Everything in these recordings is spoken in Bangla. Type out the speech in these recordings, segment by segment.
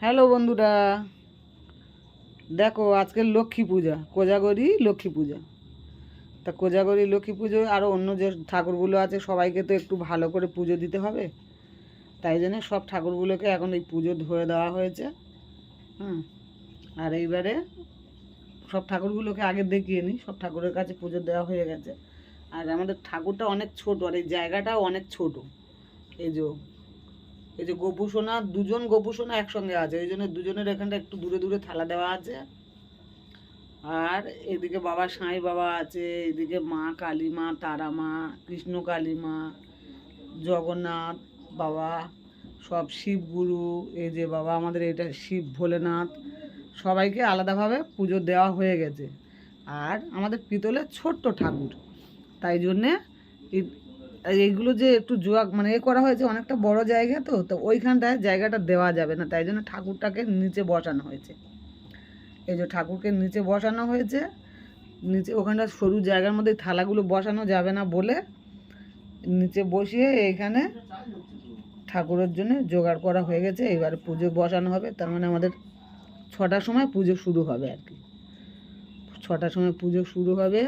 হ্যালো বন্ধুরা, দেখো আজকে লক্ষ্মী পূজা, কোজাগরি লক্ষ্মী পূজা। তা কোজাগরি লক্ষ্মী পুজো আরও অন্য যে ঠাকুরগুলো আছে সবাইকে তো একটু ভালো করে পুজো দিতে হবে। তাই জন্য সব ঠাকুরগুলোকে এখন এই পুজো ধরে দেওয়া হয়েছে। হুম। আর এইবারে সব ঠাকুরগুলোকে আগে দেখিয়ে নিই, সব ঠাকুরের কাছে পুজো দেওয়া হয়ে গেছে। আর আমাদের ঠাকুরটা অনেক ছোট, আর এই জায়গাটাও অনেক ছোট। এই যে এই যে গোপুসোনা, দুজন গোপুসোনা একসঙ্গে আছে, ওই জন্য দুজনের এখানটা একটু দূরে দূরে থালা দেওয়া আছে। আর এদিকে বাবা সাঁই বাবা আছে, এদিকে মা কালী মা, তারা মা, কৃষ্ণ কালী মা, জগন্নাথ বাবা, সব শিবগুরু। এই যে বাবা আমাদের এটা শিব ভোলেনাথ, সবাইকে আলাদাভাবে পুজো দেওয়া হয়ে গেছে। আর আমাদের পিতলের ছোট্ট ঠাকুর, তাই জন্যে এইগুলো যে একটু জোয়াক মানে করা হয়েছে, অনেকটা বড় জায়গা, তো ওইখানটায় জায়গাটা দেওয়া যাবে না, তাই জন্য ঠাকুরটাকে নিচে বসানো হয়েছে। এই যে ঠাকুরকে নিচে বসানো হয়েছে, নিচে ওখানটা সরু জায়গার মধ্যে থালাগুলো বসানো যাবে না বলে নিচে বসিয়ে এইখানে ঠাকুরের জন্য জোগাড় করা হয়ে গেছে। এবারে পুজো বসানো হবে, তার মানে আমাদের 6টার সময় পুজো শুরু হবে আর কি। 6টার সময় পুজো শুরু হবে,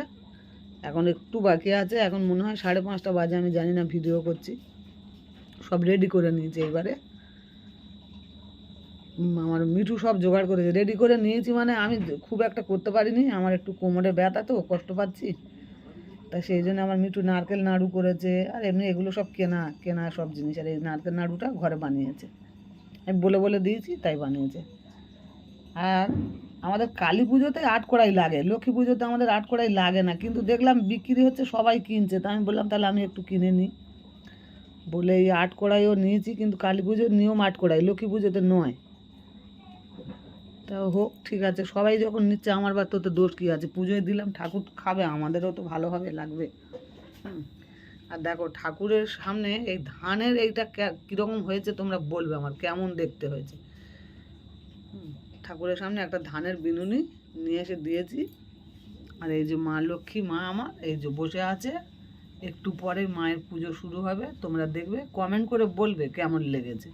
এখন একটু বাকি আছে, এখন মনে হয় 5:30 বাজে, আমি জানি না, ভিডিও করছি। সব রেডি করে নিয়েছি। এবারে আমার মিঠু সব জোগাড় করেছে, রেডি করে নিয়েছি, মানে আমি খুব একটা করতে পারিনি, আমার একটু কোমরে ব্যথা, তো কষ্ট পাচ্ছি, তা সেই জন্য আমার মিঠু নারকেল নাড়ু করেছে। আর এমনি এগুলো সব কেনা কেনা সব জিনিস, আর এই নারকেল নাড়ুটা ঘরে বানিয়েছে, আমি বলে বলে দিয়েছি তাই বানিয়েছে। আর আমাদের কালী পুজোতে আটকড়াই লাগে, লক্ষ্মী পুজোতে আমাদের আটকড়াই লাগে না, কিন্তু দেখলাম বিক্রি হচ্ছে, সবাই কিনছে, তা আমি বললাম তাহলে আমি একটু কিনে নিই বলে এই আটকড়াইও নিয়েছি। কিন্তু কালী পুজোর নিয়ম আটকড়াই, লক্ষ্মী পুজোতে নয়। তা হোক, ঠিক আছে, সবাই যখন নিচ্ছে আমার বা তো দোষ কী আছে, পুজোয় দিলাম, ঠাকুর খাবে, আমাদেরও তো ভালোভাবে লাগবে। হুম। আর দেখো ঠাকুরের সামনে এই ধানের এইটা কীরকম হয়েছে তোমরা বলবে আমার কেমন দেখতে হয়েছে। ঠাকুরের সামনে একটা ধানের বিনুনি নিয়ে এসে দিয়েছি। আর এই যে মা লক্ষ্মী মা আমার এই যে বসে আছে, একটু পরে মায়ের পুজো শুরু হবে, তোমরা দেখবে, কমেন্ট করে বলবে কেমন লেগেছে।